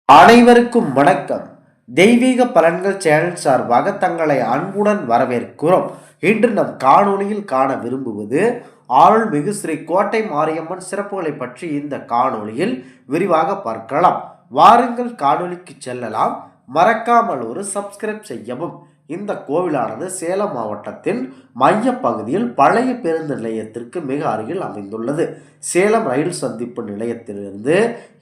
அனைவருக்கும் வணக்கம். தெய்வீக பலன்கள் சேனல் சார்பாக தங்களை அன்புடன் வரவேற்கிறோம். இன்று நம் காணொளியில் காண விரும்புவது அருள்மிகு ஸ்ரீ கோட்டை மாரியம்மன் சிறப்புகளை பற்றி இந்த காணொளியில் விரிவாக பார்க்கலாம். வாருங்கள் காணொளிக்கு செல்லலாம். மறக்காமல் ஒரு சப்ஸ்கிரைப் செய்யவும். இந்த கோவிலானது சேலம் மாவட்டத்தின் மைய பகுதியில் பழைய பேருந்து நிலையத்திற்கு மிக அருகில் அமைந்துள்ளது. சேலம் ரயில் சந்திப்பு நிலையத்திலிருந்து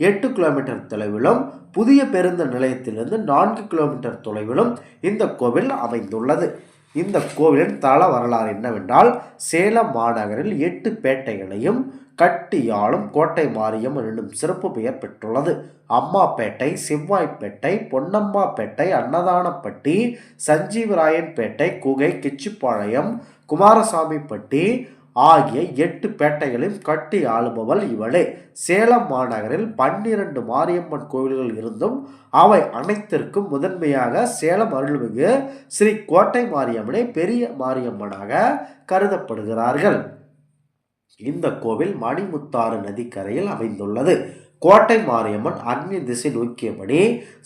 8 கிலோமீட்டர் தொலைவிலும், புதிய பேருந்து நிலையத்திலிருந்து 4 கிலோமீட்டர் தொலைவிலும் இந்த கோவில் அமைந்துள்ளது. இந்த கோவிலின் தல வரலாறு என்னவென்றால், சேலம் மாநகரில் 8 பேட்டைகளையும் கட்டியாளும் கோட்டை மாரியம்மன் என்னும் சிறப்பு பெயர் பெற்றுள்ளது. அம்மாப்பேட்டை, செவ்வாய்ப்பேட்டை, பொன்னம்மாப்பேட்டை, அன்னதானப்பட்டி, சஞ்சீவராயன்பேட்டை, குகை, கிச்சிப்பாளையம், குமாரசாமிப்பட்டி ஆகிய 8 பேட்டைகளையும் கட்டி ஆளுபவள் இவளே. சேலம் மாநகரில் 12 மாரியம்மன் கோவில்கள் இருந்தும் அவை அனைத்திற்கும் முதன்மையாக சேலம் அருள்மிகு ஸ்ரீ கோட்டை மாரியம்மனை பெரிய மாரியம்மனாக கருதப்படுகிறார்கள். இந்த கோவில் மணிமுத்தாறு நதிக்கரையில் அமைந்துள்ளது. கோட்டை மாரியம்மன் அக்னி திசை நோக்கியபடி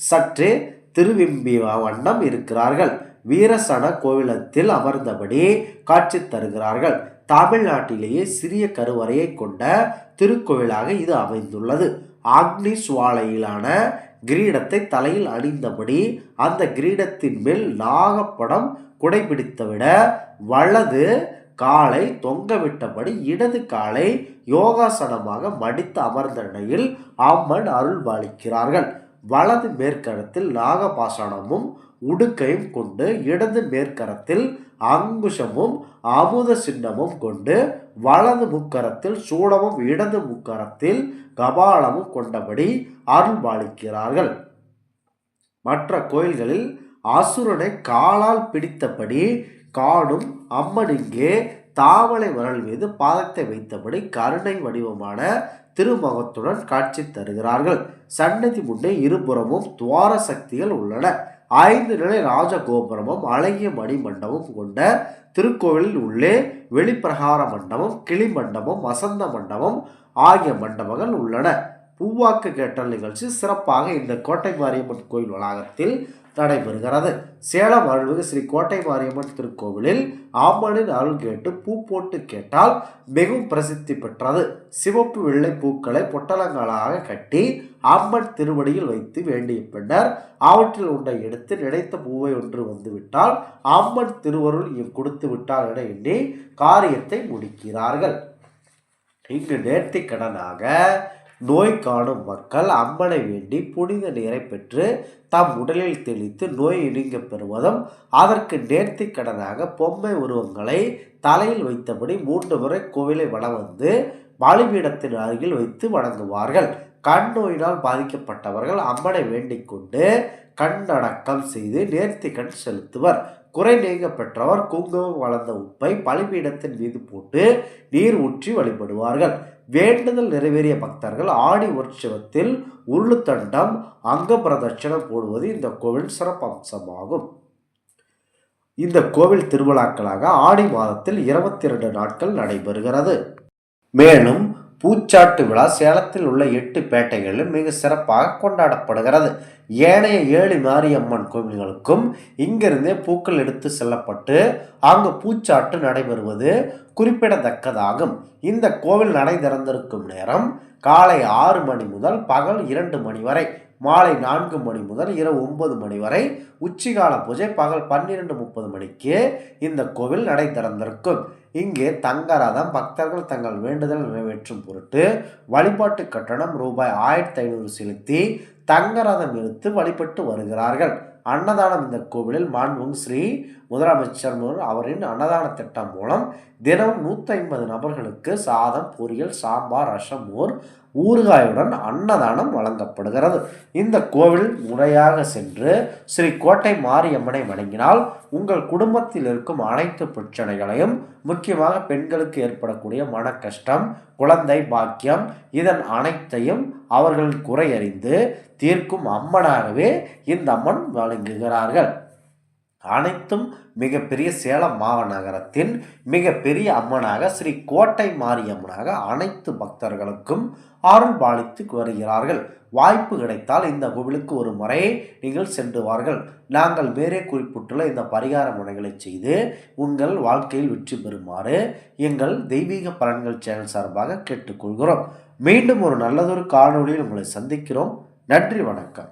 சற்றே திருவிம்பிய வண்ணம் இருக்கிறார்கள். வீரசன கோவிலத்தில் அமர்ந்தபடி காட்சி தருகிறார்கள். தமிழ்நாட்டிலேயே சிறிய கருவறையை கொண்ட திருக்கோவிலாக இது அமைந்துள்ளது. அக்னி சுவாலையிலான கிரீடத்தை தலையில் அணிந்தபடி அந்த கிரீடத்தின் மேல் நாகப்படம் குடைபிடித்துவிட வலது காலை தொங்கவிட்டபடி இடது காலை யோகாசனமாக மடித்து அமர்ந்த நிலையில் அம்மன் அருள் பாலிக்கிறார்கள். வலது மேற்கரத்தில் நாகபாசனமும் உடுக்கையும் கொண்டு, இடது மேற்கரத்தில் அங்குஷமும் அமுத சின்னமும் கொண்டு, வலது முக்கரத்தில் சூடமும் இடது முக்கரத்தில் கபாலமும் கொண்டபடி அருள் பாலிக்கிறார்கள். மற்ற கோயில்களில் அசுரனை காலால் பிடித்தபடி காணும் அம்மன் இங்கே தாமலை மலர் மீது பாதத்தை வைத்தபடி கருணை வடிவமான திருமுகத்துடன் காட்சி தருகிறார்கள். சன்னதி முன்னே இருபுறமும் துவார சக்திகள் உள்ளன. 5 நிலை ராஜகோபுரமும் அழகிய மணி மண்டபம் கொண்ட திருக்கோவிலில் உள்ளே வெளிப்பிரகார மண்டபம், கிளி மண்டபம், வசந்த மண்டபம் ஆகிய மண்டபங்கள் உள்ளன. பூவாக்கு கேட்டல் நிகழ்ச்சி சிறப்பாக இந்த கோட்டை மாரியம்மன் கோயில் வளாகத்தில் நடைபெறுகிறது. சேலம் அருள்மிகு ஸ்ரீ கோட்டை மாரியம்மன் திருக்கோவிலில் அம்மனின் அருள் கேட்டு பூ போட்டு கேட்டால் மிகவும் பிரசித்தி பெற்றது. சிவப்பு வெள்ளை பூக்களை பொட்டலங்களாக கட்டி அம்மன் திருவடியில் வைத்து வேண்டிய பின்னர் அவற்றில் ஒன்றை எடுத்து நினைத்த பூவை ஒன்று வந்துவிட்டால் அம்மன் திருவருள் கொடுத்து விட்டால் என எண்ணி காரியத்தை முடிக்கிறார்கள். இங்கு நேர்த்தி கடனாக நோய் காணும் மக்கள் அம்மனை வேண்டி புனித நீரை பெற்று தம் உடலில் தெளித்து நோய் நீங்க பெறுவதும், அதற்கு நேர்த்தி கடனாக பொம்மை உருவங்களை தலையில் வைத்தபடி 3 முறை கோவிலை வலம் வந்து பலிபீடத்தின் அருகில் வைத்து வணங்குவார்கள். கண் நோயினால் பாதிக்கப்பட்டவர்கள் அம்மனை வேண்டிக் கொண்டு கண்ணடக்கம் செய்து நேர்த்தி கண் செலுத்துவர். குறை நீங்க பெற்றவர் குங்குமம் வளர்ந்த உப்பை பலிபீடத்தின் மீது போட்டு நீர் ஊற்றி வழிபடுவார்கள். வேண்டுதல் நிறைவேறிய பக்தர்கள் ஆடி உற்சவத்தில் உருளுத்தண்டம் அங்க பிரதட்சணம் போடுவது இந்த கோவில் சிறப்பு அம்சமாகும். இந்த கோவில் திருவிழாக்களாக ஆடி மாதத்தில் 22 நாட்கள் நடைபெறுகிறது. மேலும் பூச்சாட்டு விழா சேலத்தில் உள்ள 8 பேட்டைகளிலும் மிக சிறப்பாக கொண்டாடப்படுகிறது. ஏனைய 7 மாரியம்மன் கோவில்களுக்கும் இங்கிருந்தே பூக்கள் எடுத்து செல்லப்பட்டு அங்கு பூச்சாட்டு நடைபெறுவது குறிப்பிடத்தக்கதாகும். இந்த கோவில் நடை திறந்திருக்கும் நேரம் காலை 6 மணி முதல் பகல் 2 மணி வரை, மாலை 4 மணி முதல் இரவு 9 மணி வரை, உச்சிகால பூஜை பகல் 12:30 மணிக்கு இந்த கோவில் நடை திறந்திருக்கும். இங்கே தங்கரதம் பக்தர்கள் தங்கள் வேண்டுதல் நிறைவேற்றும் பொருட்டு வழிபாட்டு கட்டணம் ரூபாய் 1500 செலுத்தி தங்கரதம் இழுத்து வழிபட்டு வருகிறார்கள். அன்னதானம் இந்த கோவிலில் மாண்புமிகு ஸ்ரீ முதலமைச்சர் அவரின் அன்னதான திட்டம் மூலம் தினமும் 150 நபர்களுக்கு சாதம், பொரியல், சாம்பார், ரசம், மோர், ஊறுகாயுடன் அன்னதானம் வழங்கப்படுகிறது. இந்த கோவில் முறையாக சென்று ஸ்ரீ கோட்டை மாரியம்மனை வணங்கினால் உங்கள் குடும்பத்தில் இருக்கும் அனைத்து பிரச்சனைகளையும், முக்கியமாக பெண்களுக்கு ஏற்படக்கூடிய மன கஷ்டம், குழந்தை பாக்கியம், இதன் அனைத்தையும் அவர்கள் குறையறிந்து தீர்க்கும் அம்மனாகவே இந்த அம்மன் வழங்குகிறார்கள். அனைத்தும் மிகப்பெரிய சேலம் மாநகரத்தின் மிகப்பெரிய அம்மனாக ஸ்ரீ கோட்டை மாரியம்மனாக அனைத்து பக்தர்களுக்கும் அருள் பாலித்து வருகிறார்கள். வாய்ப்பு கிடைத்தால் இந்த கோவிலுக்கு ஒரு முறை நீங்கள் சென்று வார்கள். நாங்கள் மேலே குறிப்பிட்டுள்ள இந்த பரிகார முறைகளை செய்து உங்கள் வாழ்க்கையில் வெற்றி பெறுமாறு எங்கள் தெய்வீக பலன்கள் சேனல் சார்பாக கேட்டுக்கொள்கிறோம். மீண்டும் ஒரு நல்லதொரு காணொளியில் உங்களை சந்திக்கிறோம். நன்றி, வணக்கம்.